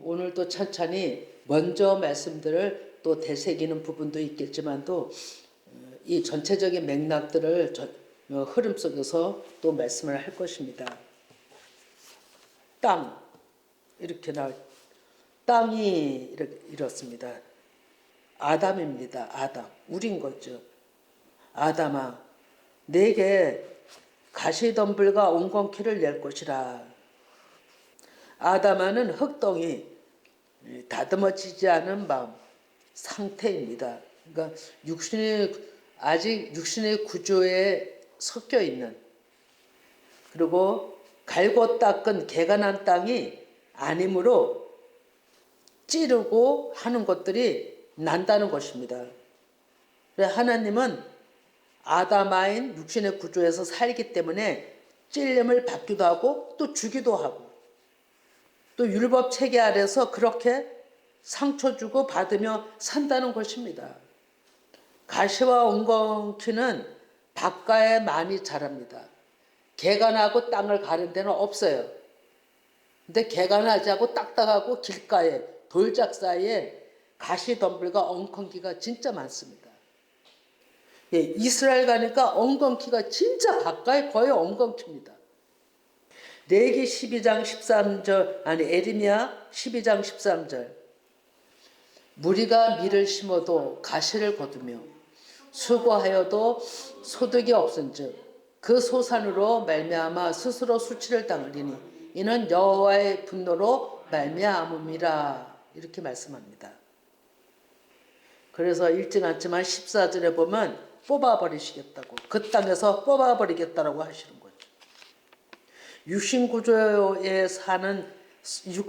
오늘도 천천히 먼저 말씀들을 또 되새기는 부분도 있겠지만도 이 전체적인 맥락들을 흐름 속에서 또 말씀을 할 것입니다. 땅 이렇게 땅이 이렇습니다. 아담입니다. 아담 우린 거죠. 아담아 내게 가시덤불과 옹건키를 낼 것이라. 아담아는 흙덩이 다듬어지지 않은 마음 상태입니다. 그러니까 아직 육신의 구조에 섞여 있는, 그리고 갈고 닦은 개가 난 땅이 아니므로 찌르고 하는 것들이 난다는 것입니다. 하나님은 아담아인 육신의 구조에서 살기 때문에 찔림을 받기도 하고 또 주기도 하고 또 율법 체계 아래서 그렇게 상처 주고 받으며 산다는 것입니다. 가시와 옹건키는 바깥에 많이 자랍니다. 개가 나고 땅을 가른 데는 없어요. 근데 개가 나지 않고 딱딱하고 길가에 돌짝 사이에 가시덤불과 엉겅퀴가 진짜 많습니다. 예, 이스라엘 가니까 엉겅퀴가 진짜 가까이 거의 엉겅퀴입니다. 레기 12장 13절 에레미야 12장 13절 무리가 밀을 심어도 가시를 거두며 수고하여도 소득이 없은즉 그 소산으로 말미암아 스스로 수치를 당하리니 이는 여호와의 분노로 말미암음이라. 이렇게 말씀합니다. 그래서 읽진 않지만 14절에 보면 뽑아버리시겠다고, 그 땅에서 뽑아버리겠다라고 하시는 거죠. 육신구조에 사는,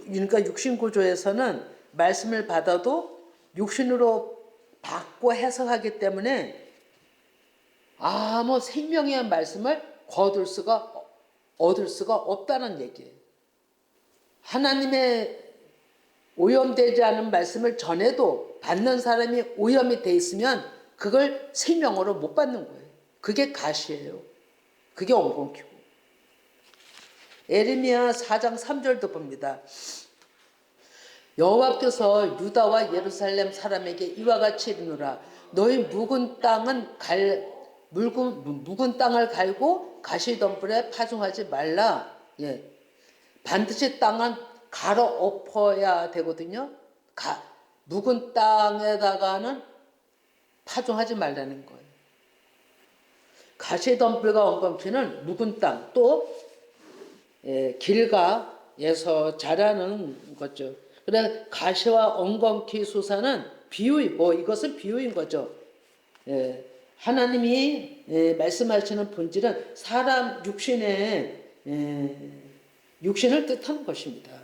그러니까 육신구조에서는 말씀을 받아도 육신으로 받고 해석하기 때문에 아무 생명의 말씀을 얻을 수가 없다는 얘기예요. 하나님의 오염되지 않은 말씀을 전해도 받는 사람이 오염이 돼 있으면 그걸 생명으로 못 받는 거예요. 그게 가시예요. 그게 엉겅퀴고. 에레미야 4장 3절도 봅니다. 여호와께서 유다와 예루살렘 사람에게 이와 같이 이르노라. 너희 묵은 땅을 갈고 가시덤불에 파종하지 말라. 예. 반드시 땅은 갈아 엎어야 되거든요. 묵은 땅에다가는 파종하지 말라는 거예요. 가시덤불과 엉겅퀴는 묵은 땅, 또 길가에서 자라는 거죠. 그래 가시와 엉겅퀴 수사는 비유이고 이것은 비유인 거죠. 하나님이 말씀하시는 본질은 사람 육신을 뜻하는 것입니다.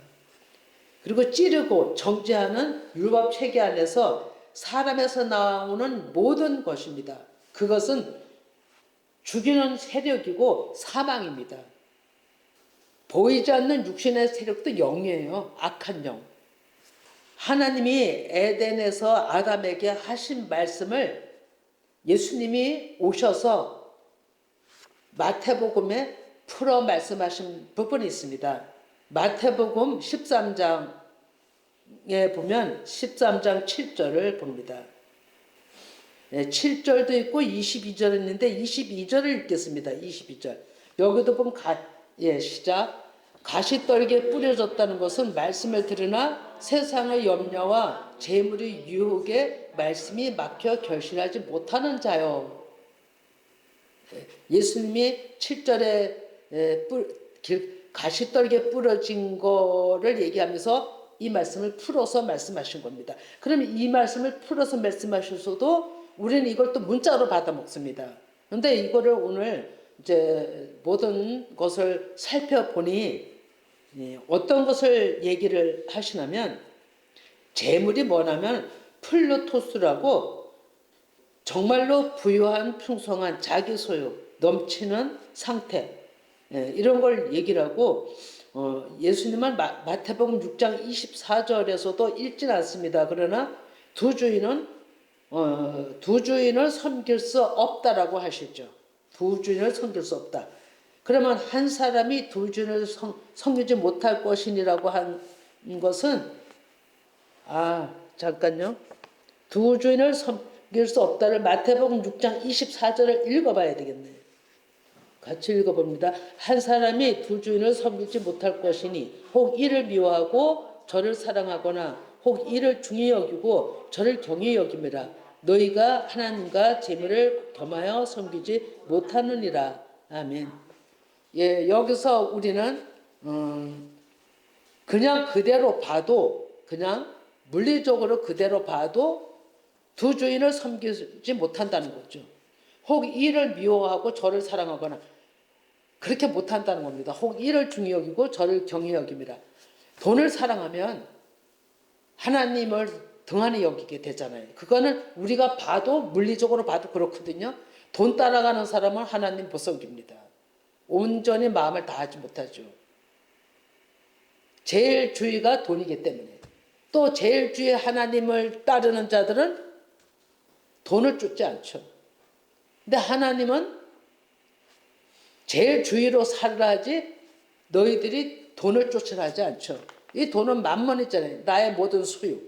그리고 찌르고 정죄하는 율법 체계 안에서 사람에서 나오는 모든 것입니다. 그것은 죽이는 세력이고 사망입니다. 보이지 않는 육신의 세력도 영이에요. 악한 영. 하나님이 에덴에서 아담에게 하신 말씀을 예수님이 오셔서 마태복음에 풀어 말씀하신 부분이 있습니다. 마태복음 13장에 보면 13장 7절을 봅니다. 7절도 있고 22절 있는데 22절을 읽겠습니다. 22절. 여기도 보면 시작. 가시떨기에 뿌려졌다는 것은 말씀을 들으나 세상의 염려와 재물의 유혹에 말씀이 막혀 결실하지 못하는 자요. 예수님이 7절에 가시떨기에 뿌려진 거를 얘기하면서 이 말씀을 풀어서 말씀하신 겁니다. 그럼 이 말씀을 풀어서 말씀하셔서도 우리는 이걸 또 문자로 받아 먹습니다. 그런데 이거를 오늘 이제 모든 것을 살펴보니 어떤 것을 얘기를 하시냐면 재물이 뭐냐면 플루토스라고 정말로 부유한 풍성한 자기 소유 넘치는 상태 이런 걸 얘기를 하고 예수님은 마태복음 6장 24절에서도 읽진 않습니다. 그러나 두 주인을 섬길 수 없다라고 하시죠. 두 주인을 섬길 수 없다. 그러면 한 사람이 두 주인을 섬기지 못할 것이니라고 한 것은 잠깐요. 두 주인을 섬길 수 없다를 마태복음 6장 24절을 읽어봐야 되겠네. 같이 읽어봅니다. 한 사람이 두 주인을 섬기지 못할 것이니 혹 이를 미워하고 저를 사랑하거나 혹 이를 중히 여기고 저를 경히 여김이라. 너희가 하나님과 재물을 겸하여 섬기지 못하느니라. 아멘. 예, 여기서 우리는 그냥 그대로 봐도, 그냥 물리적으로 그대로 봐도 두 주인을 섬기지 못한다는 거죠. 혹 이를 미워하고 저를 사랑하거나 그렇게 못한다는 겁니다. 혹 이를 중히 여기고 저를 경히 여김이라. 돈을 사랑하면 하나님을 등한히 여기게 되잖아요. 그거는 우리가 봐도, 물리적으로 봐도 그렇거든요. 돈 따라가는 사람은 하나님 못 섬깁니다. 온전히 마음을 다하지 못하죠. 제일 주의가 돈이기 때문에. 또 제일 주의 하나님을 따르는 자들은 돈을 쫓지 않죠. 근데 하나님은 제일 주의로 살으라 하지 너희들이 돈을 쫓으라 하지 않죠. 이 돈은 만mon이잖아요. 나의 모든 소유.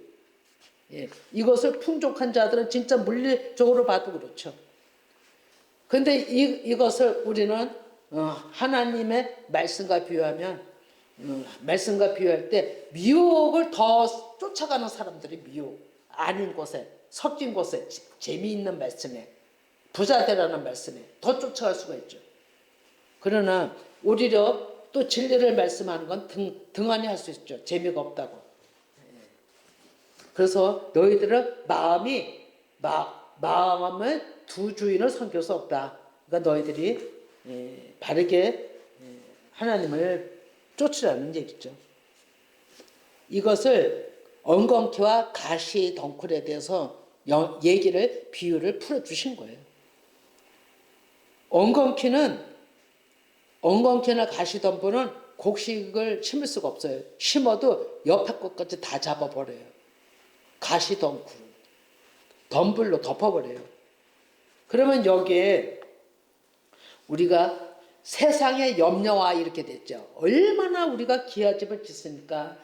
예, 이것을 풍족한 자들은 진짜 물리적으로 봐도 그렇죠. 근데 이것을 우리는 하나님의 말씀과 비유하면, 말씀과 비유할 때 미혹을 더 쫓아가는 사람들이 미혹 아닌 곳에, 섞인 곳에, 재미있는 말씀에, 부자 되라는 말씀에 더 쫓아갈 수가 있죠. 그러나 오히려 또 진리를 말씀하는 건 등한히 할 수 있죠. 재미가 없다고. 그래서 너희들은 마음을 두 주인을 섬길 수 없다. 그러니까 너희들이 바르게 하나님을 쫓으라는 얘기죠. 이것을 엉겅퀴와 가시 덩굴에 대해서 비유를 풀어주신 거예요. 엉겅퀴나 가시 덩굴은 곡식을 심을 수가 없어요. 심어도 옆에 것까지 다 잡아버려요. 가시 덩굴로 덮어버려요. 그러면 여기에 우리가 세상의 염려와 이렇게 됐죠. 얼마나 우리가 귀한 집을 짓습니까?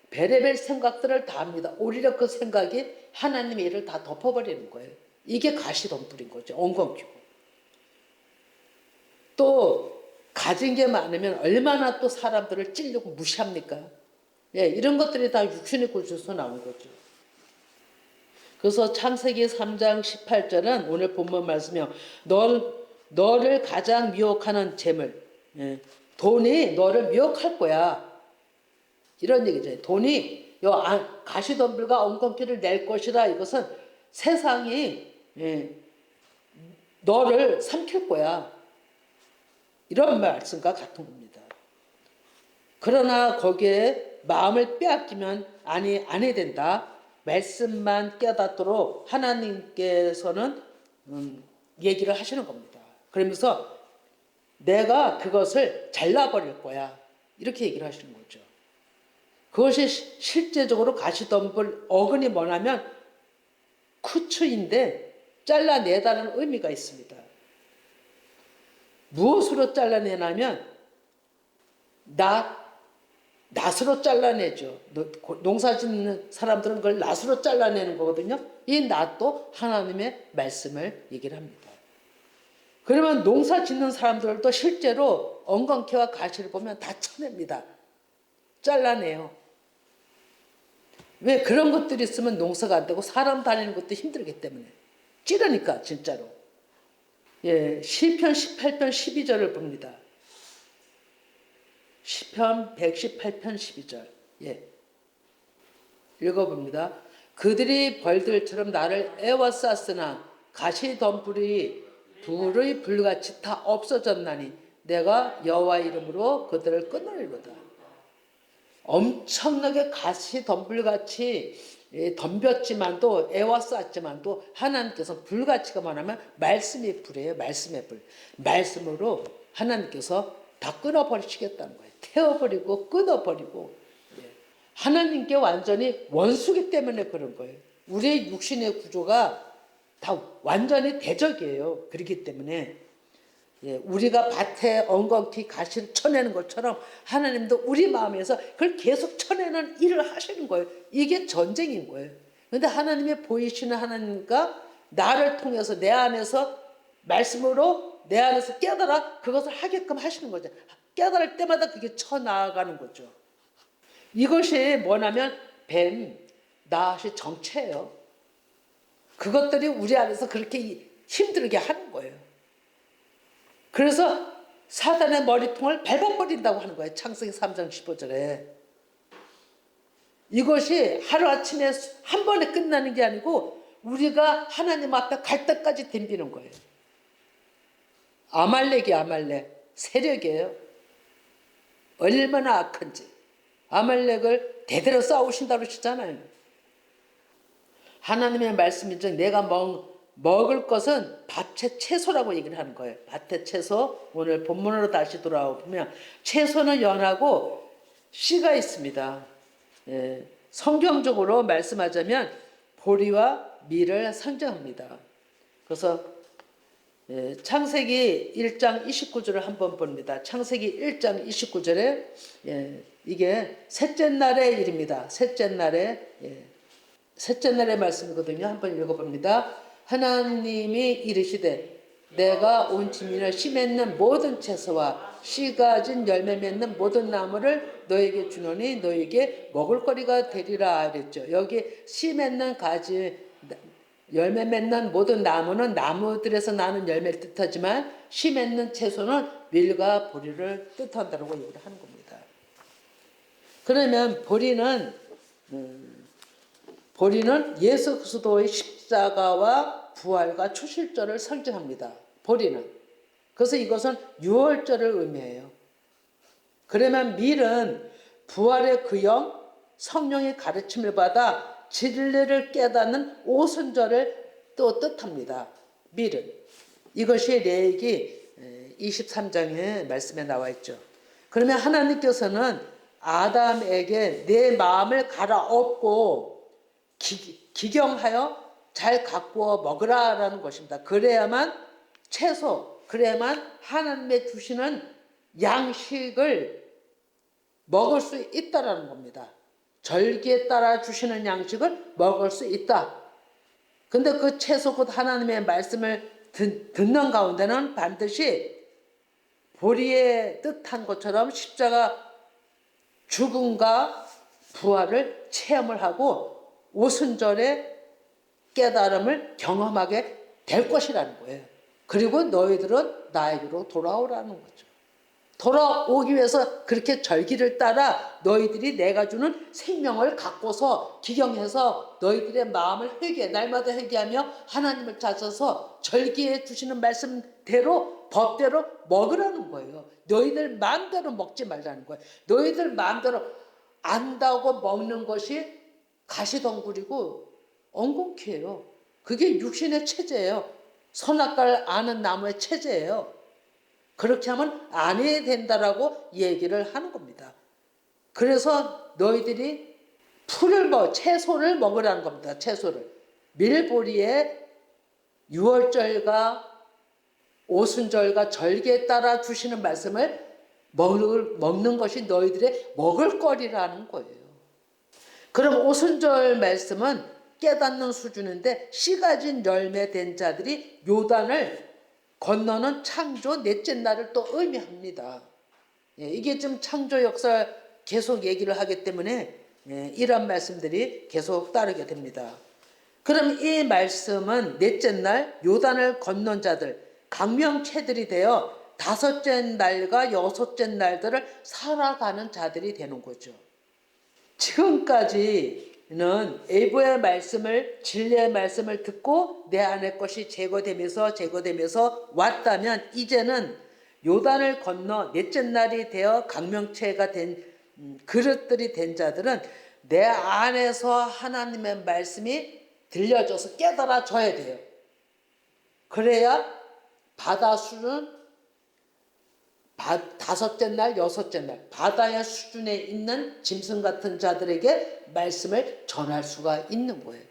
베레벨 생각들을 다 합니다. 오히려 그 생각이 하나님의 일을 다 덮어버리는 거예요. 이게 가시덤불인 거죠. 엉겅퀴고. 또 가진 게 많으면 얼마나 또 사람들을 찔리고 무시합니까? 예, 이런 것들이 다 육신의 구조에서 나온 거죠. 그래서 창세기 3장 18절은 오늘 본문 말씀이요. 너를 가장 미혹하는 재물, 돈이 너를 미혹할 거야. 이런 얘기죠. 돈이 가시덤불과 엉겅퀴를 낼 것이라. 이것은 세상이 너를 삼킬 거야. 이런 말씀과 같은 겁니다. 그러나 거기에 마음을 빼앗기면 아니 된다. 말씀만 깨닫도록 하나님께서는 얘기를 하시는 겁니다. 그러면서 내가 그것을 잘라버릴 거야. 이렇게 얘기를 하시는 거죠. 그것이 실제적으로 가시덤불 어근이 뭐냐면 쿠츠인데 잘라내다는 의미가 있습니다. 무엇으로 잘라내냐면 낫으로 잘라내죠. 농사 짓는 사람들은 그걸 낫으로 잘라내는 거거든요. 이 낫도 하나님의 말씀을 얘기를 합니다. 그러면 농사 짓는 사람들도 실제로 엉겅퀴와 가시를 보면 다 쳐냅니다. 잘라내요. 왜? 그런 것들이 있으면 농사가 안 되고 사람 다니는 것도 힘들기 때문에. 찌르니까 진짜로. 예, 시편 18편 12절을 봅니다. 시편 118편 12절. 예. 읽어봅니다. 그들이 벌들처럼 나를 애워쌌으나 가시덤불이 불의 불같이 다 없어졌나니 내가 여호와 이름으로 그들을 끊으리로다. 엄청나게 가시덤불같이 덤볐지만도 애워쌌지만도 하나님께서 불같이가 뭐냐면 말씀의 불이에요. 말씀의 불. 말씀으로 하나님께서 다 끊어버리시겠다는 거예요. 태워버리고 끊어버리고. 하나님께 완전히 원수기 때문에 그런 거예요. 우리의 육신의 구조가 다 완전히 대적이에요. 그렇기 때문에 예, 우리가 밭에 엉겅퀴 가시를 쳐내는 것처럼 하나님도 우리 마음에서 그걸 계속 쳐내는 일을 하시는 거예요. 이게 전쟁인 거예요. 그런데 하나님이 보이시는 하나님과 나를 통해서 내 안에서 말씀으로 내 안에서 깨달아 그것을 하게끔 하시는 거죠. 깨달을 때마다 그게 쳐나가는 거죠. 이것이 뭐냐면 뱀, 낫이 정체예요. 그것들이 우리 안에서 그렇게 힘들게 하는 거예요. 그래서 사단의 머리통을 밟아버린다고 하는 거예요. 창세기 3장 15절에. 이것이 하루아침에 한 번에 끝나는 게 아니고 우리가 하나님 앞에 갈 때까지 덤비는 거예요. 아말렉 세력이에요. 얼마나 악한지. 아말렉을 대대로 싸우신다고 하시잖아요. 하나님의 말씀이죠. 내가 먹을 것은 밭의 채소라고 얘기를 하는 거예요. 밭의 채소. 오늘 본문으로 다시 돌아오면 채소는 연하고 씨가 있습니다. 예, 성경적으로 말씀하자면 보리와 밀을 상징합니다. 그래서 창세기 1장 29절을 한번 봅니다. 창세기 1장 29절에 이게 셋째 날의 일입니다. 셋째 날의 말씀이거든요. 한번 읽어봅니다. 하나님이 이르시되 내가 온 지민을 씨 맺는 모든 채소와 씨 가진 열매 맺는 모든 나무를 너에게 주노니 너에게 먹을거리가 되리라 그랬죠. 여기 씨 맺는 가지 열매 맺는 모든 나무는 나무들에서 나는 열매를 뜻하지만 씨 맺는 채소는 밀과 보리를 뜻한다고 얘기를 하는 겁니다. 그러면 보리는 예수 그리스도의 십자가와 부활과 초실절을 상징합니다. 보리는. 그래서 이것은 유월절을 의미해요. 그러면 밀은 부활의 그 영, 성령의 가르침을 받아 진리를 깨닫는 오순절을 또 뜻합니다. 밀은. 이것이 레위기 23장의 말씀에 나와 있죠. 그러면 하나님께서는 아담에게 내 마음을 갈아엎고 기경하여 잘 가꾸어 먹으라라는 것입니다. 그래야만 하나님의 주시는 양식을 먹을 수 있다라는 겁니다. 절기에 따라 주시는 양식을 먹을 수 있다. 근데 그 채소 곧 하나님의 말씀을 듣는 가운데는 반드시 보리의 뜻한 것처럼 십자가 죽음과 부활을 체험을 하고 오순절의 깨달음을 경험하게 될 것이라는 거예요. 그리고 너희들은 나에게로 돌아오라는 거죠. 돌아오기 위해서 그렇게 절기를 따라 너희들이 내가 주는 생명을 갖고서 기경해서 너희들의 마음을 날마다 회개하며 하나님을 찾아서 절기에 주시는 말씀대로 법대로 먹으라는 거예요. 너희들 마음대로 먹지 말라는 거예요. 너희들 마음대로 안다고 먹는 것이 가시덩굴이고 엉겅퀴예요. 그게 육신의 체제예요. 선악과를 아는 나무의 체제예요. 그렇게 하면 안 해야 된다라고 얘기를 하는 겁니다. 그래서 너희들이 채소를 먹으라는 겁니다. 채소를. 밀보리에 유월절과 오순절과 절기에 따라 주시는 말씀을 먹는 것이 너희들의 먹을거리라는 거예요. 그럼 오순절 말씀은 깨닫는 수준인데 씨 가진 열매 된 자들이 요단을 건너는 창조 넷째 날을 또 의미합니다. 이게 좀 창조 역사 계속 얘기를 하기 때문에 이런 말씀들이 계속 따르게 됩니다. 그럼 이 말씀은 넷째 날 요단을 건넌 자들, 강명체들이 되어 다섯째 날과 여섯째 날들을 살아가는 자들이 되는 거죠. 지금까지는 애부의 말씀을 진리의 말씀을 듣고 내 안의 것이 제거되면서 왔다면 이제는 요단을 건너 넷째 날이 되어 강명체가 된 그릇들이 된 자들은 내 안에서 하나님의 말씀이 들려져서 깨달아져야 돼요. 그래야 바다 수는 다섯째 날, 여섯째 날 바다의 수준에 있는 짐승 같은 자들에게 말씀을 전할 수가 있는 거예요.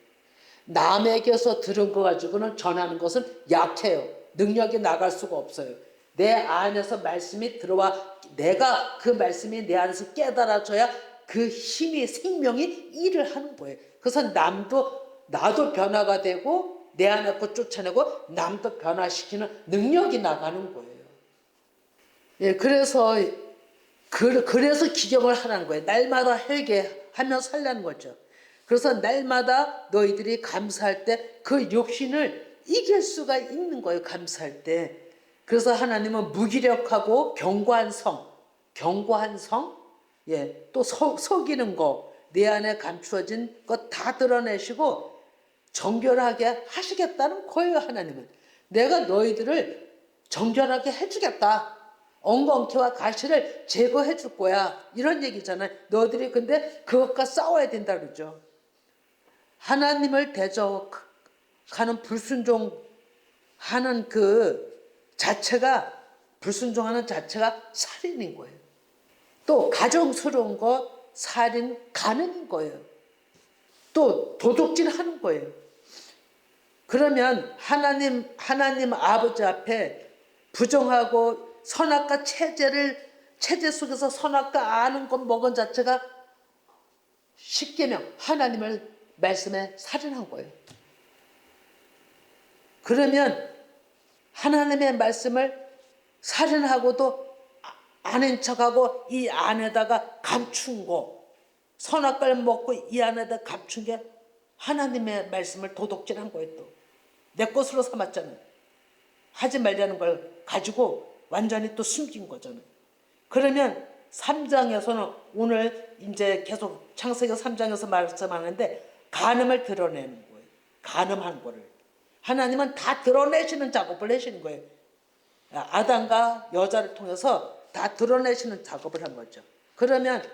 남에게서 들은 거 가지고는 전하는 것은 약해요. 능력이 나갈 수가 없어요. 내 안에서 말씀이 들어와 내가 그 말씀이 내 안에서 깨달아져야 그 힘이 생명이 일을 하는 거예요. 그래서 나도 변화가 되고 내 안에 거 쫓아내고 남도 변화시키는 능력이 나가는 거예요. 예, 그래서 기경을 하라는 거예요. 날마다 회개하며 살라는 거죠. 그래서 날마다 너희들이 감사할 때 그 욕심을 이길 수가 있는 거예요. 감사할 때. 그래서 하나님은 무기력하고 견고한 성, 예, 또 속이는 거, 내 안에 감추어진 것 다 드러내시고 정결하게 하시겠다는 거예요. 하나님은 내가 너희들을 정결하게 해주겠다. 엉겅퀴와 가시를 제거해 줄 거야. 이런 얘기잖아요. 너희들이 근데 그것과 싸워야 된다 그러죠. 하나님을 대적하는 불순종하는 불순종하는 자체가 살인인 거예요. 또 가정스러운 거 살인 간음인 거예요. 또 도둑질하는 거예요. 그러면 하나님 아버지 앞에 부정하고 선악과 체제 속에서 선악과 아는 것 먹은 자체가 십계명 하나님을 말씀에 살인한 거예요. 그러면 하나님의 말씀을 살인하고도 아는 척하고 이 안에다가 감춘 거 선악과를 먹고 이 안에다 감춘 게 하나님의 말씀을 도둑질한 거예요. 또 내 것으로 삼았잖아요. 하지 말자는 걸 가지고 완전히 또 숨긴 거잖아요. 그러면 3장에서는 오늘 이제 계속 창세기 3장에서 말씀하는데 간음을 드러내는 거예요. 간음한 거를 하나님은 다 드러내시는 작업을 하시는 거예요. 아담과 여자를 통해서 다 드러내시는 작업을 한 거죠. 그러면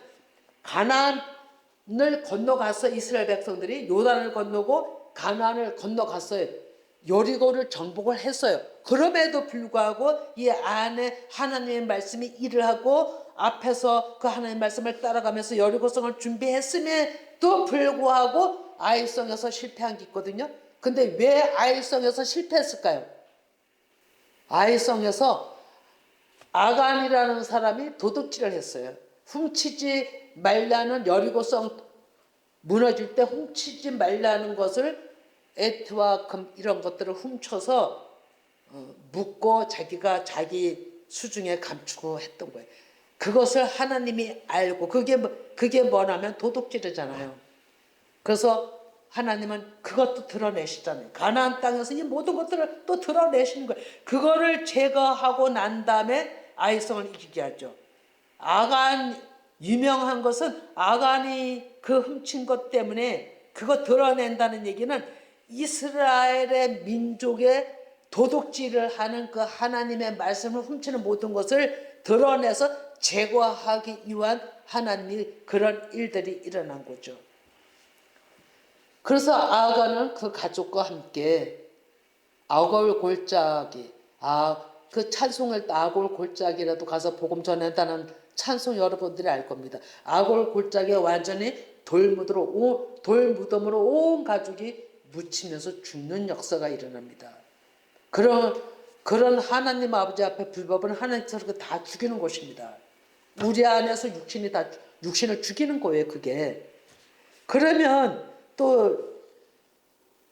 가나안을 건너가서 이스라엘 백성들이 요단을 건너고 가나안을 건너갔어요. 여리고를 정복을 했어요. 그럼에도 불구하고 이 안에 하나님의 말씀이 일을 하고 앞에서 그 하나님의 말씀을 따라가면서 여리고성을 준비했음에도 불구하고 아이성에서 실패한 게 있거든요. 근데 왜 아이성에서 실패했을까요? 아이성에서 아간이라는 사람이 도둑질을 했어요. 훔치지 말라는 여리고성 무너질 때 훔치지 말라는 것을 에트와 금 이런 것들을 훔쳐서 묻고 자기가 자기 수중에 감추고 했던 거예요. 그것을 하나님이 알고 그게 뭐냐면 도둑질이잖아요. 그래서 하나님은 그것도 드러내시잖아요. 가나안 땅에서 이 모든 것들을 또 드러내시는 거예요. 그거를 제거하고 난 다음에 아이성을 이기게 하죠. 아간 유명한 것은 아간이 그 훔친 것 때문에 그거 드러낸다는 얘기는 이스라엘의 민족의 도둑질을 하는 그 하나님의 말씀을 훔치는 모든 것을 드러내서 제거하기 위한 하나님이 그런 일들이 일어난 거죠. 그래서 아간은 그 가족과 함께 아골 골짜기, 그 찬송을 아골 골짜기라도 가서 복음 전한다는 찬송 여러분들이 알 겁니다. 아골 골짜기에 완전히 돌무덤으로 온 가족이 묻히면서 죽는 역사가 일어납니다. 그런 하나님 아버지 앞에 불법은 하나님께서 다 죽이는 것입니다. 우리 안에서 육신을 죽이는 거예요, 그게. 그러면 또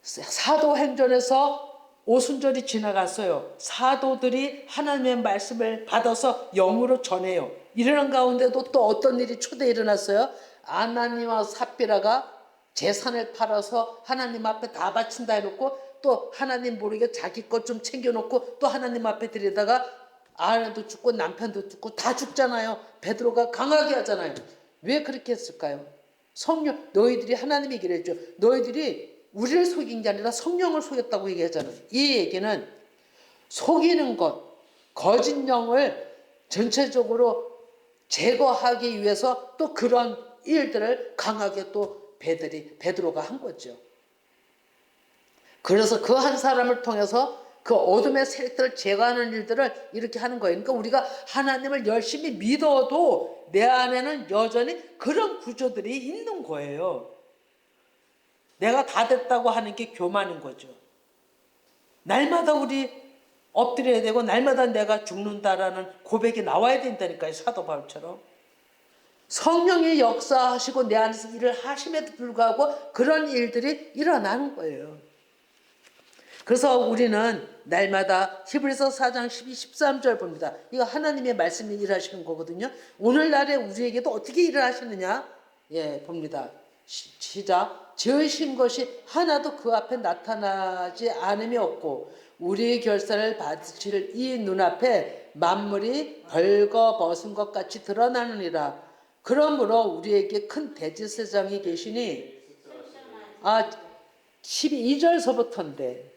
사도행전에서 오순절이 지나갔어요. 사도들이 하나님의 말씀을 받아서 영으로 전해요. 이러는 가운데도 또 어떤 일이 초대에 일어났어요? 아나니와 삽비라가 재산을 팔아서 하나님 앞에 다 바친다 해놓고 또 하나님 모르게 자기 것 좀 챙겨놓고 또 하나님 앞에 들여다가 아내도 죽고 남편도 죽고 다 죽잖아요. 베드로가 강하게 하잖아요. 왜 그렇게 했을까요? 너희들이 하나님이 얘기를 했죠. 너희들이 우리를 속인 게 아니라 성령을 속였다고 얘기하잖아요. 이 얘기는 속이는 것, 거짓 영을 전체적으로 제거하기 위해서 또 그런 일들을 강하게 또 베드로가 한 거죠. 그래서 그 한 사람을 통해서 그 어둠의 세력들을 제거하는 일들을 이렇게 하는 거예요. 그러니까 우리가 하나님을 열심히 믿어도 내 안에는 여전히 그런 구조들이 있는 거예요. 내가 다 됐다고 하는 게 교만인 거죠. 날마다 우리 엎드려야 되고 날마다 내가 죽는다라는 고백이 나와야 된다니까요. 사도 바울처럼. 성령이 역사하시고 내 안에서 일을 하심에도 불구하고 그런 일들이 일어나는 거예요. 그래서 우리는 날마다 히브리서 4장 12, 13절 봅니다. 이거 하나님의 말씀이 일하시는 거거든요. 오늘날에 우리에게도 어떻게 일을 하시느냐? 예, 봅니다. 시작. 지으신 것이 하나도 그 앞에 나타나지 않음이 없고 우리의 결사를 받으실 이 눈앞에 만물이 벌거벗은 것 같이 드러나느니라. 그러므로 우리에게 큰 대제사장이 계시니 12절서부터인데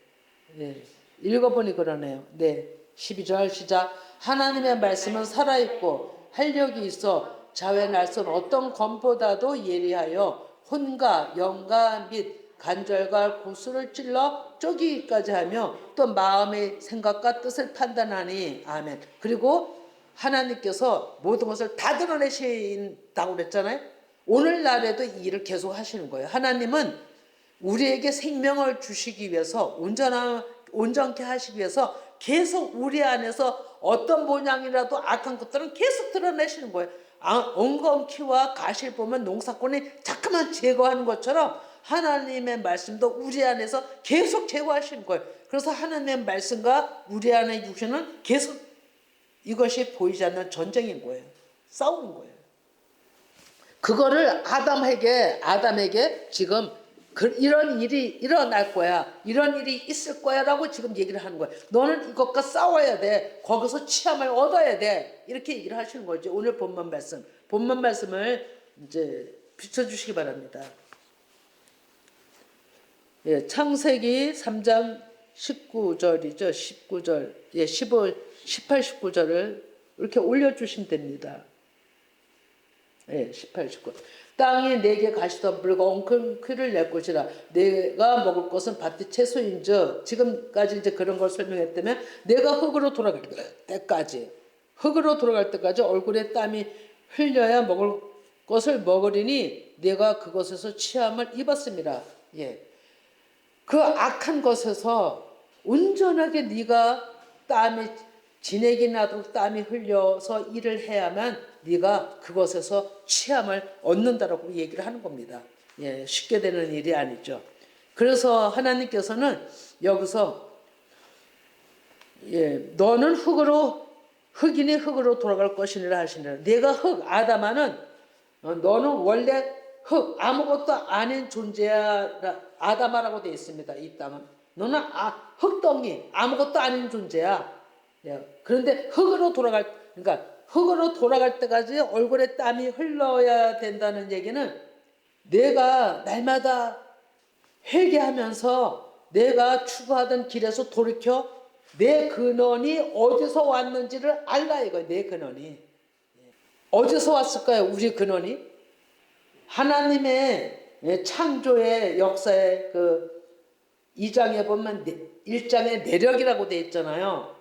네, 읽어보니 그러네요. 네, 12절 시작. 하나님의 말씀은 살아있고 활력이 있어 자외 날선 어떤 검보다도 예리하여 혼과 영과 및 간절과 고수를 찔러 쪼기기까지 하며 또 마음의 생각과 뜻을 판단하니 아멘. 그리고 하나님께서 모든 것을 다 드러내신다고 그랬잖아요. 오늘날에도 이 일을 계속 하시는 거예요. 하나님은 우리에게 생명을 주시기 위해서 온전케 하시기 위해서 계속 우리 안에서 어떤 모양이라도 악한 것들은 계속 드러내시는 거예요. 엉겅퀴와 가시를 보면 농사꾼이 자꾸만 제거하는 것처럼 하나님의 말씀도 우리 안에서 계속 제거하시는 거예요. 그래서 하나님의 말씀과 우리 안의 육신은 계속 이것이 보이지 않는 전쟁인 거예요. 싸우는 거예요. 그거를 아담에게 지금 이런 일이 일어날 거야. 이런 일이 있을 거야 라고 지금 얘기를 하는 거예요. 너는 이것과 싸워야 돼. 거기서 치함을 얻어야 돼. 이렇게 얘기를 하시는 거죠. 오늘 본문 말씀을 이제 비춰주시기 바랍니다. 예, 창세기 3장 19절이죠. 19절, 예, 18, 19절을 이렇게 올려주시면 됩니다. 예, 18, 19. 땅이 내게 가시덤불과 엉겅퀴를 낼 것이라. 내가 먹을 것은 밭의 채소인즉, 지금까지 이제 그런 걸 설명했다면, 내가 흙으로 돌아갈 때까지 얼굴에 땀이 흘려야 먹을 것을 먹으리니 내가 그것에서 취함을 입었습니다. 예. 그 악한 것에서 온전하게 네가 진액이 나도록 땀이 흘려서 일을 해야만 네가 그것에서 취함을 얻는다라고 얘기를 하는 겁니다. 예, 쉽게 되는 일이 아니죠. 그래서 하나님께서는 여기서 너는 흙이니 흙으로 돌아갈 것이니라 하시니라. 내가 아담아는 너는 원래 아무것도 아닌 존재야. 아담아라고 되어 있습니다. 이 땅은 너는 흙덩이 아무것도 아닌 존재야. 그런데 흙으로 돌아갈 때까지 얼굴에 땀이 흘러야 된다는 얘기는 내가 날마다 회개하면서 내가 추구하던 길에서 돌이켜 내 근원이 어디서 왔는지를 알라 이거예요. 내 근원이 어디서 왔을까요? 우리 근원이 하나님의 창조의 역사의 그 2장에 보면 1장에 내력이라고 되어 있잖아요.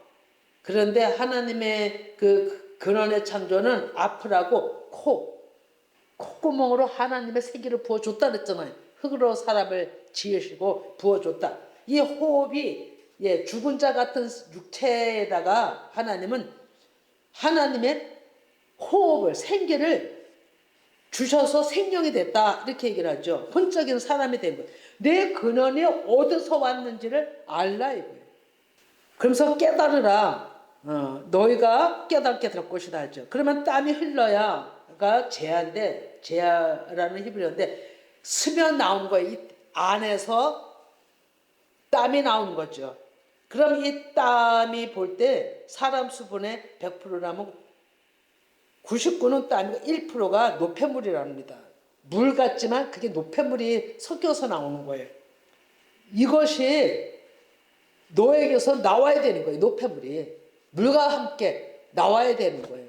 그런데 하나님의 그 근원의 창조는 앞으라고 콧구멍으로 하나님의 세기를 부어줬다 그랬잖아요. 흙으로 사람을 지으시고 부어줬다. 이 호흡이 죽은 자 같은 육체에다가 하나님은 하나님의 호흡을 생기를 주셔서 생명이 됐다 이렇게 얘기를 하죠. 본적인 사람이 된 거예요. 내 근원이 어디서 왔는지를 알라 이거예요. 그러면서 깨달으라. 너희가 깨닫게 될 것이다 하죠. 그러면 땀이 흘러야가 제야라는 히브리어인데 스며 나온 거예요. 이 안에서 땀이 나오는 거죠. 그럼 이 땀이 볼 때 사람 수분의 100%라면 99는 땀이고 1%가 노폐물이랍니다. 물 같지만 그게 노폐물이 섞여서 나오는 거예요. 이것이 너에게서 나와야 되는 거예요. 노폐물이 물과 함께 나와야 되는 거예요.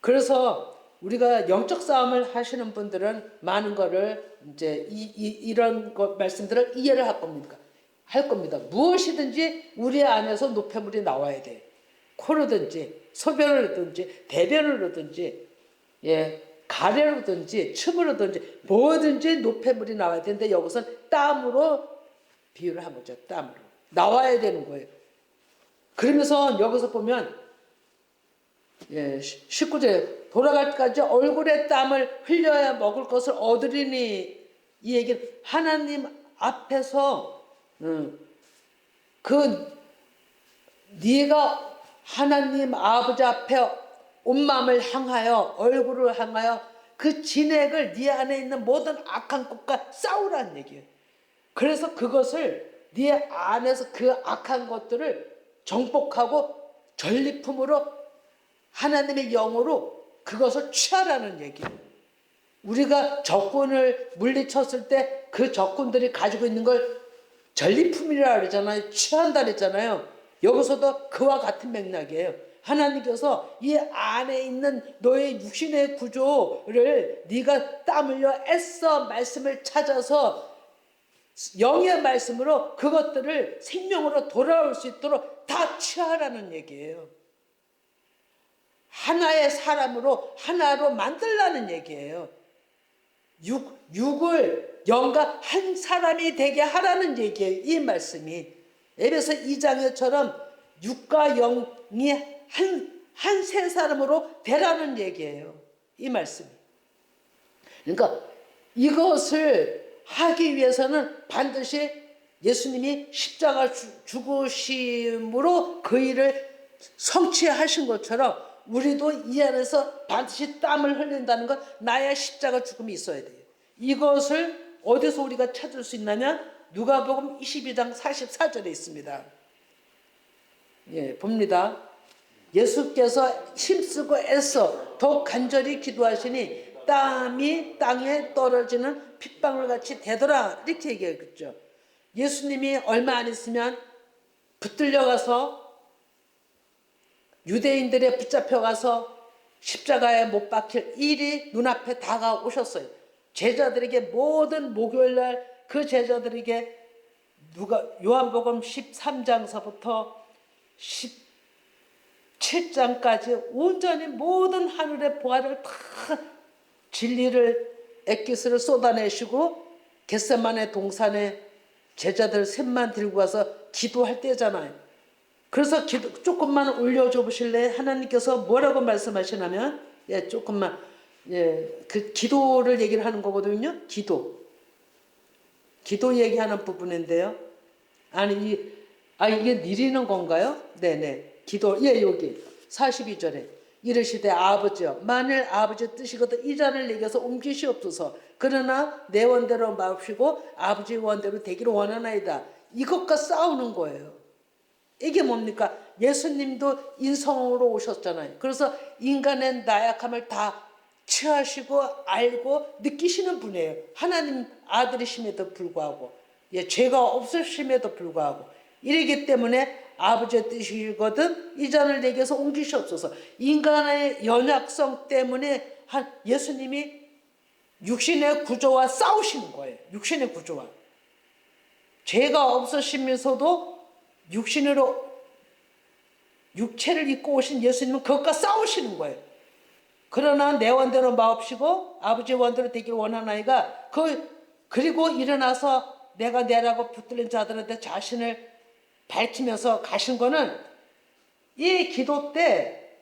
그래서 우리가 영적 싸움을 하시는 분들은 많은 거를 이제 이런 말씀들을 이해를 할 겁니다. 무엇이든지 우리 안에서 노폐물이 나와야 돼. 코로든지 소변으로든지 대변으로든지 가래로든지 춤으로든지 뭐든지 노폐물이 나와야 되는데 여기서는 땀으로 비유를 한 거죠. 땀으로 나와야 되는 거예요. 그러면서 여기서 보면 19절 돌아갈 때까지 얼굴에 땀을 흘려야 먹을 것을 얻으리니, 이 얘기는 하나님 앞에서 그 네가 하나님 아버지 앞에 온 마음을 향하여 얼굴을 향하여 그 진액을 네 안에 있는 모든 악한 것과 싸우라는 얘기예요. 그래서 그것을 네 안에서 그 악한 것들을 정복하고 전리품으로 하나님의 영으로 그것을 취하라는 얘기예요. 우리가 적군을 물리쳤을 때 그 적군들이 가지고 있는 걸 전리품이라 그러잖아요. 취한다 그랬잖아요. 여기서도 그와 같은 맥락이에요. 하나님께서 이 안에 있는 너의 육신의 구조를 네가 땀 흘려 애써 말씀을 찾아서 영의 말씀으로 그것들을 생명으로 돌아올 수 있도록 다 취하라는 얘기예요. 하나의 사람으로 하나로 만들라는 얘기예요. 육을 영과 한 사람이 되게 하라는 얘기예요. 이 말씀이 에베소 2장에처럼 육과 영이 한 세 사람으로 되라는 얘기예요. 이 말씀이. 그러니까 이것을 하기 위해서는 반드시 예수님이 십자가 죽으심으로 그 일을 성취하신 것처럼 우리도 이 안에서 반드시 땀을 흘린다는 것, 나의 십자가 죽음이 있어야 돼요. 이것을 어디서 우리가 찾을 수 있냐면 누가복음 22장 44절에 있습니다. 봅니다. 예수께서 힘쓰고 애써 더욱 간절히 기도하시니 땀이 땅에 떨어지는 핏방울 같이 되더라, 이렇게 얘기했죠. 예수님이 얼마 안 있으면 붙들려 가서 유대인들에 붙잡혀가서 십자가에 못 박힐 일이 눈앞에 다가오셨어요. 제자들에게 모든 목요일날 그 제자들에게 요한복음 13장서부터 17장까지 온전히 모든 하늘의 보화를 다 진리를 엑기스를 쏟아내시고 겟세마네 동산에 제자들 셋만 들고 가서 기도할 때잖아요. 그래서 조금만 올려줘 보실래요? 하나님께서 뭐라고 말씀하시냐면, 조금만, 그 기도를 얘기를 하는 거거든요. 기도 얘기하는 부분인데요. 이게 느리는 건가요? 네네. 기도, 여기 42절에 이르시되 아버지여, 만일 아버지의 뜻이거든 이 잔을 내게서 옮기시옵소서. 그러나 내 원대로 마옵시고 아버지의 원대로 되기를 원하나이다. 이것과 싸우는 거예요. 이게 뭡니까? 예수님도 인성으로 오셨잖아요. 그래서 인간의 나약함을 다 취하시고 알고 느끼시는 분이에요. 하나님 아들이심에도 불구하고, 죄가 없으심에도 불구하고. 이러기 때문에 아버지의 뜻이거든 이 잔을 내게서 옮기시옵소서. 인간의 연약성 때문에 예수님이 육신의 구조와 싸우시는 거예요. 육신의 구조와. 죄가 없으시면서도 육체를 입고 오신 예수님은 그것과 싸우시는 거예요. 그러나 내 원대로 마옵시고 아버지의 원대로 되길 원하나이가, 그리고 일어나서 내가 내라고 붙들린 자들한테 자신을 밝히면서 가신 거는 이 기도 때,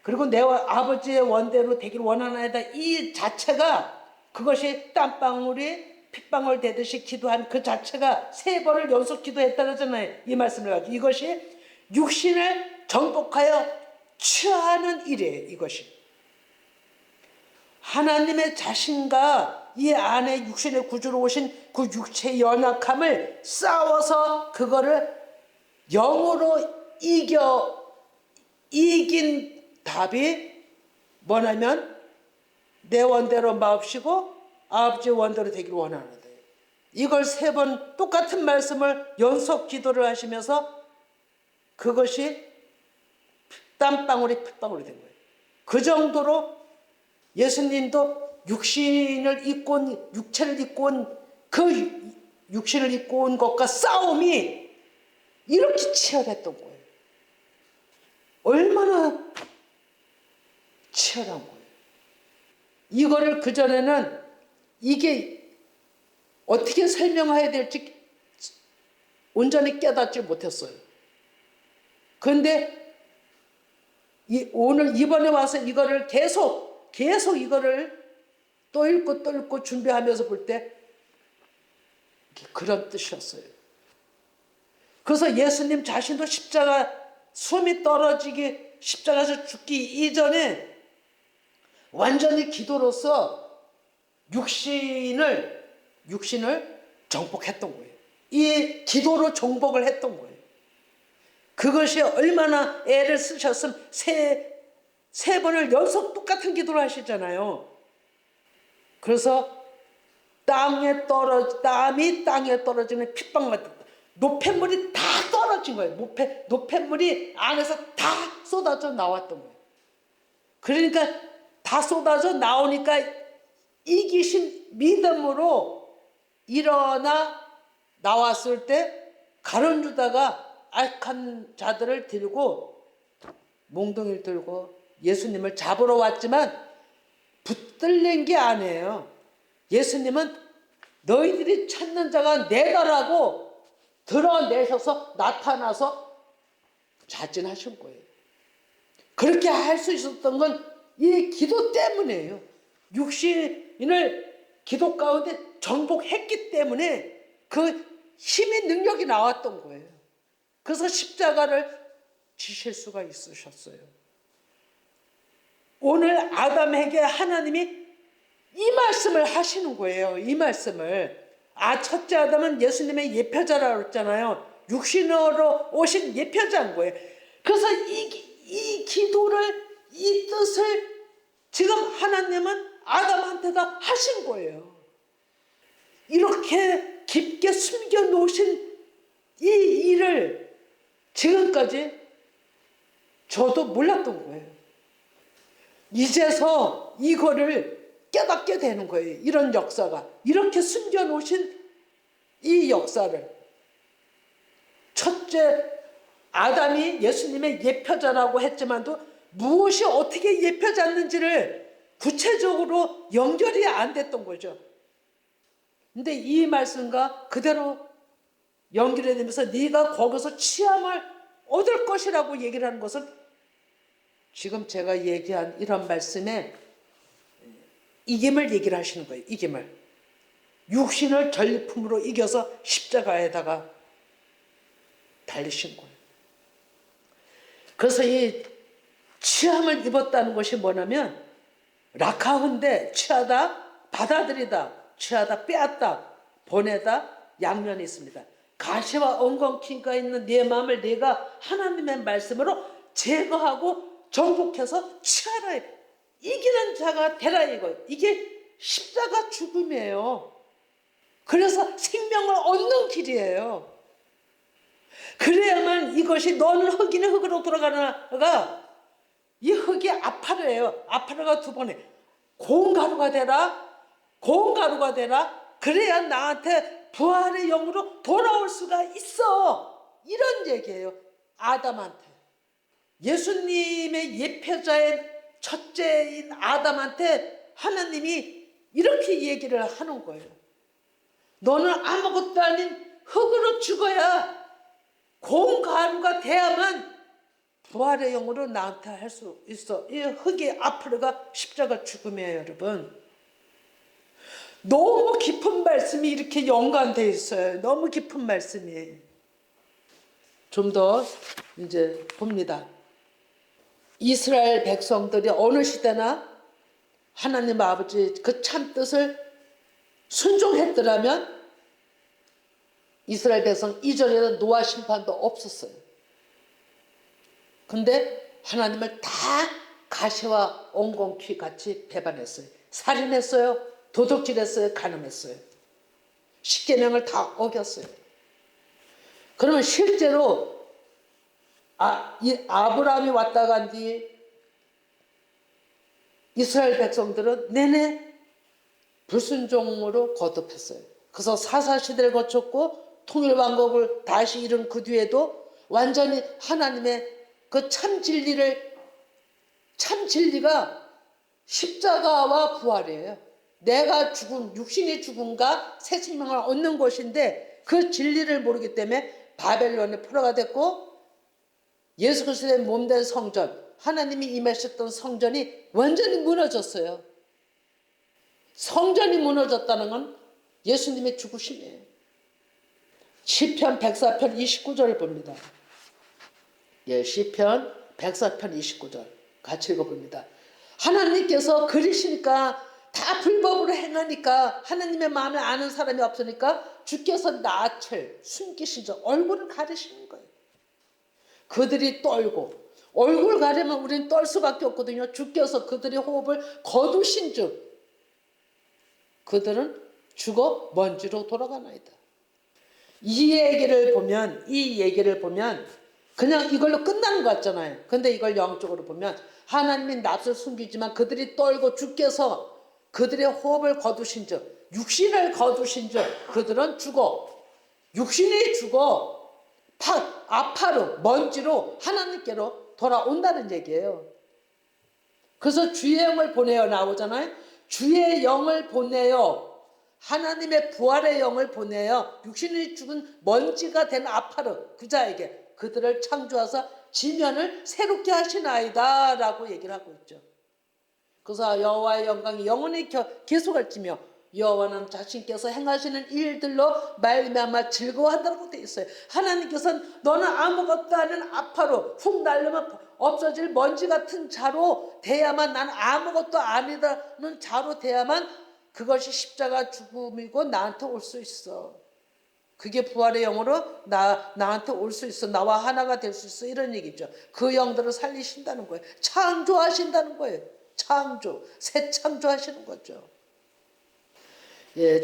그리고 내 아버지의 원대로 되길 원하나이다, 이 자체가, 그것이 땀방울이 핏방울 되듯이 기도한 그 자체가 3번을 연속 기도했다잖아요. 이 말씀을 가지고 이것이 육신을 정복하여 취하는 일이에요. 이것이 하나님의 자신과 이 안에 육신의 구조로 오신 그 육체의 연약함을 싸워서 그거를 영으로 이긴 답이 뭐냐면 내 원대로 마옵시고 아버지의 원대로 되기를 원하는데, 이걸 3번 똑같은 말씀을 연속 기도를 하시면서 그것이 땀방울이 핏방울이 된 거예요. 그 정도로 예수님도 육체를 입고 온 그 육신을 입고 온 것과 싸움이 이렇게 치열했던 거예요. 얼마나 치열한 거예요. 이거를 그전에는 이게 어떻게 설명해야 될지 온전히 깨닫지 못했어요. 그런데 오늘 이번에 와서 이거를 계속 이거를 또 읽고 준비하면서 볼 때 그런 뜻이었어요. 그래서 예수님 자신도 십자가 숨이 떨어지기 십자가에서 죽기 이전에 완전히 기도로서 육신을 정복했던 거예요. 이 기도로 정복을 했던 거예요. 그것이 얼마나 애를 쓰셨으면 세 번을 연속 똑같은 기도를 하시잖아요. 그래서 땀이 땅에 떨어지는 핏방 같은 노폐물이 다 떨어진 거예요. 노폐물이 안에서 다 쏟아져 나왔던 거예요. 그러니까 다 쏟아져 나오니까 이기신 믿음으로 일어나 나왔을 때 가룟 유다가 악한 자들을 들고 몽둥이를 들고 예수님을 잡으러 왔지만 붙들린 게 아니에요. 예수님은 너희들이 찾는 자가 내가라고 드러내셔서 나타나서 자진하신 거예요. 그렇게 할 수 있었던 건 이 기도 때문이에요. 육신을 기도 가운데 정복했기 때문에 그 힘의 능력이 나왔던 거예요. 그래서 십자가를 지실 수가 있으셨어요. 오늘 아담에게 하나님이 이 말씀을 하시는 거예요. 이 말씀을. 첫째 아담은 예수님의 예표자라고 했잖아요. 육신으로 오신 예표자인 거예요. 그래서 이 기도를, 이 뜻을 지금 하나님은 아담한테다 하신 거예요. 이렇게 깊게 숨겨놓으신 이 일을 지금까지 저도 몰랐던 거예요. 이제서 이거를 깨닫게 되는 거예요. 이런 역사가. 이렇게 숨겨놓으신 이 역사를. 첫째 아담이 예수님의 예표자라고 했지만도 무엇이 어떻게 예표자였는지를 구체적으로 연결이 안 됐던 거죠. 근데 이 말씀과 그대로 연결이 되면서 네가 거기서 취함을 얻을 것이라고 얘기를 하는 것은 지금 제가 얘기한 이런 말씀에 이김을 얘기를 하시는 거예요. 이김을. 육신을 전리품으로 이겨서 십자가에다가 달리신 거예요. 그래서 이 취함을 입었다는 것이 뭐냐면 락하흔데 취하다, 받아들이다, 취하다, 빼앗다, 보내다 양면이 있습니다. 가시와 엉겅퀴가 있는 네 마음을 네가 하나님의 말씀으로 제거하고 정복해서 취하라. 이기는 자가 되라 이거. 이게 십자가 죽음이에요. 그래서 생명을 얻는 길이에요. 그래야만 이것이 너는 흙이니 흙으로 돌아가나가 이 흙이 아파르예요. 아파르가 두 번에 고운가루가 되라. 고운가루가 되라. 그래야 나한테 부활의 영으로 돌아올 수가 있어. 이런 얘기예요. 아담한테. 예수님의 예표자인 첫째인 아담한테 하나님이 이렇게 얘기를 하는 거예요. 너는 아무것도 아닌 흙으로 죽어야 고운 가루가 돼야만 부활의 영으로 나한테 할 수 있어. 이 흙의 아프르가 십자가 죽음이에요, 여러분. 너무 깊은 말씀이 이렇게 연관되어 있어요. 너무 깊은 말씀이. 좀 더 이제 봅니다. 이스라엘 백성들이 어느 시대나 하나님 아버지 그 참 뜻을 순종했더라면 이스라엘 백성 이전에는 노아 심판도 없었어요. 근데 하나님을 다 가시와 엉겅퀴 같이 배반했어요. 살인했어요. 도둑질했어요. 간음했어요. 십계명을 다 어겼어요. 그러면 실제로 이 아브라함이 왔다 간 뒤 이스라엘 백성들은 내내 불순종으로 거듭했어요. 그래서 사사시대를 거쳤고 통일왕국을 다시 이룬 그 뒤에도 완전히 하나님의 그 참 진리가 십자가와 부활이에요. 내가 죽은, 육신이 죽음과 새 생명을 얻는 것인데 그 진리를 모르기 때문에 바벨론의 포로가 됐고 예수 그리스도의 몸된 성전, 하나님이 임하셨던 성전이 완전히 무너졌어요. 성전이 무너졌다는 건 예수님의 죽으심이에요. 시편 104편 29절을 봅니다. 시편 104편 29절 같이 읽어봅니다. 하나님께서 그리시니까 다 불법으로 행하니까 하나님의 마음을 아는 사람이 없으니까 주께서 낯을 숨기시죠. 얼굴을 가리시는 거예요. 그들이 떨고 얼굴 가리면 우리는 떨 수밖에 없거든요. 주께서 그들의 호흡을 거두신 즉 그들은 죽어 먼지로 돌아가나이다. 이 얘기를 보면 그냥 이걸로 끝나는 것 같잖아요. 근데 이걸 영적으로 보면 하나님이 낯을 숨기지만 그들이 떨고 주께서 그들의 호흡을 거두신 즉 육신을 거두신 즉 그들은 죽어 육신이 죽어 아파로 먼지로 하나님께로 돌아온다는 얘기예요. 그래서 주의 영을 보내어 나오잖아요. 주의 영을 보내어 하나님의 부활의 영을 보내어 육신이 죽은 먼지가 된 아파르 그 자에게 그들을 창조하사 지면을 새롭게 하시나이다 라고 얘기를 하고 있죠. 그래서 여호와의 영광이 영원히 계속할지며 여호와는 자신께서 행하시는 일들로 말미암아 즐거워한다고 되어 있어요. 하나님께서는 너는 아무것도 아닌 아파로 훅 날르면 없어질 먼지 같은 자로 돼야만 나는 아무것도 아니다는 자로 돼야만 그것이 십자가 죽음이고 나한테 올 수 있어. 그게 부활의 영으로 나한테 올 수 있어. 나와 하나가 될 수 있어. 이런 얘기죠. 그 영들을 살리신다는 거예요. 창조하신다는 거예요. 새 창조하시는 거죠.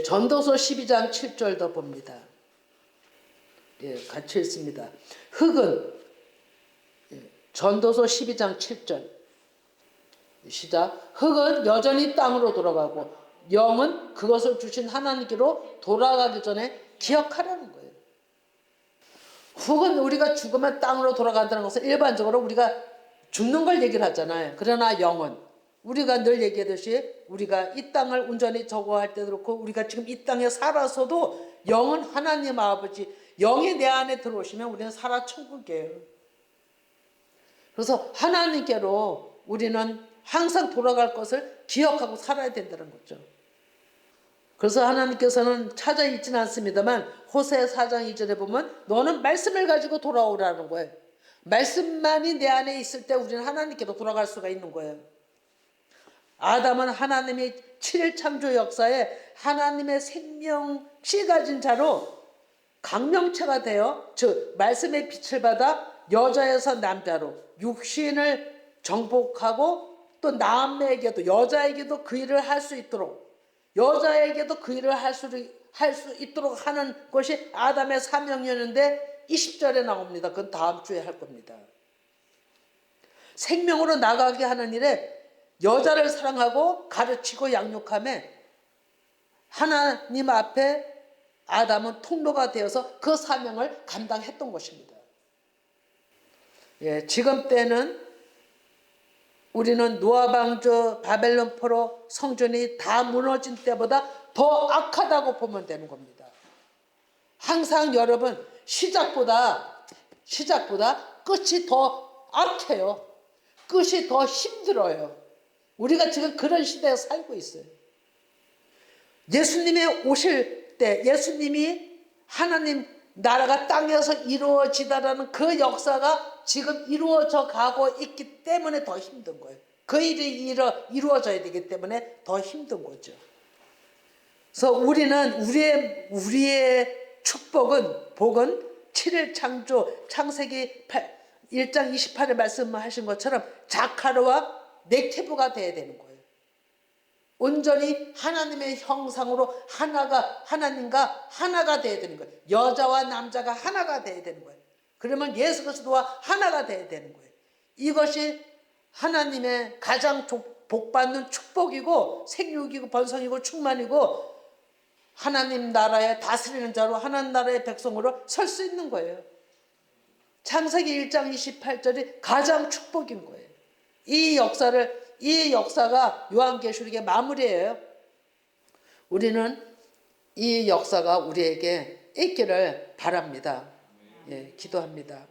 전도서 12장 7절도 봅니다. 같이 읽습니다. 흙은 전도서 12장 7절 시작. 흙은 여전히 땅으로 돌아가고 영은 그것을 주신 하나님께로 돌아가기 전에 기억하라는 거예요. 흙은 우리가 죽으면 땅으로 돌아간다는 것은 일반적으로 우리가 죽는 걸 얘기를 하잖아요. 그러나 영은 우리가 늘 얘기하듯이 우리가 이 땅을 온전히 저거할 때도 그렇고 우리가 지금 이 땅에 살아서도 영은 하나님 아버지 영이 내 안에 들어오시면 우리는 살아 천국이에요. 그래서 하나님께로 우리는 항상 돌아갈 것을 기억하고 살아야 된다는 거죠. 그래서 하나님께서는 찾아 있지는 않습니다만 호세 4장 2절에 보면 너는 말씀을 가지고 돌아오라는 거예요. 말씀만이 내 안에 있을 때 우리는 하나님께로 돌아갈 수가 있는 거예요. 아담은 하나님이 7일 창조 역사에 하나님의 생명씨 가진 자로 강명체가 되어 즉 말씀의 빛을 받아 여자에서 남자로 육신을 정복하고 또 남에게도 여자에게도 그 일을 할 수 있도록 여자에게도 그 일을 할 수 있도록 하는 것이 아담의 사명이었는데 20절에 나옵니다. 그건 다음 주에 할 겁니다. 생명으로 나가게 하는 일에 여자를 사랑하고 가르치고 양육하며 하나님 앞에 아담은 통로가 되어서 그 사명을 감당했던 것입니다. 지금 때는 우리는 노아 방주 바벨론 포로 성전이 다 무너진 때보다 더 악하다고 보면 되는 겁니다. 항상 여러분 시작보다 끝이 더 악해요. 끝이 더 힘들어요. 우리가 지금 그런 시대에 살고 있어요. 예수님이 오실 때 예수님이 하나님 나라가 땅에서 이루어지다라는 그 역사가 지금 이루어져 가고 있기 때문에 더 힘든 거예요. 그 일이 이루어져야 되기 때문에 더 힘든 거죠. 그래서 우리는 우리의 복은 7일 창조 창세기 1장 28에 말씀하신 것처럼 자카르와 네케부가 돼야 되는 거예요. 온전히 하나님의 형상으로 하나님과 하나가 돼야 되는 거예요. 여자와 남자가 하나가 돼야 되는 거예요. 그러면 예수 그리스도와 하나가 돼야 되는 거예요. 이것이 하나님의 가장 복받는 축복이고 생육이고 번성이고 충만이고 하나님 나라의 다스리는 자로 하나님 나라의 백성으로 설 수 있는 거예요. 창세기 1장 28절이 가장 축복인 거예요. 이 역사가 요한계시록의 마무리예요. 우리는 이 역사가 우리에게 있기를 바랍니다. 기도합니다.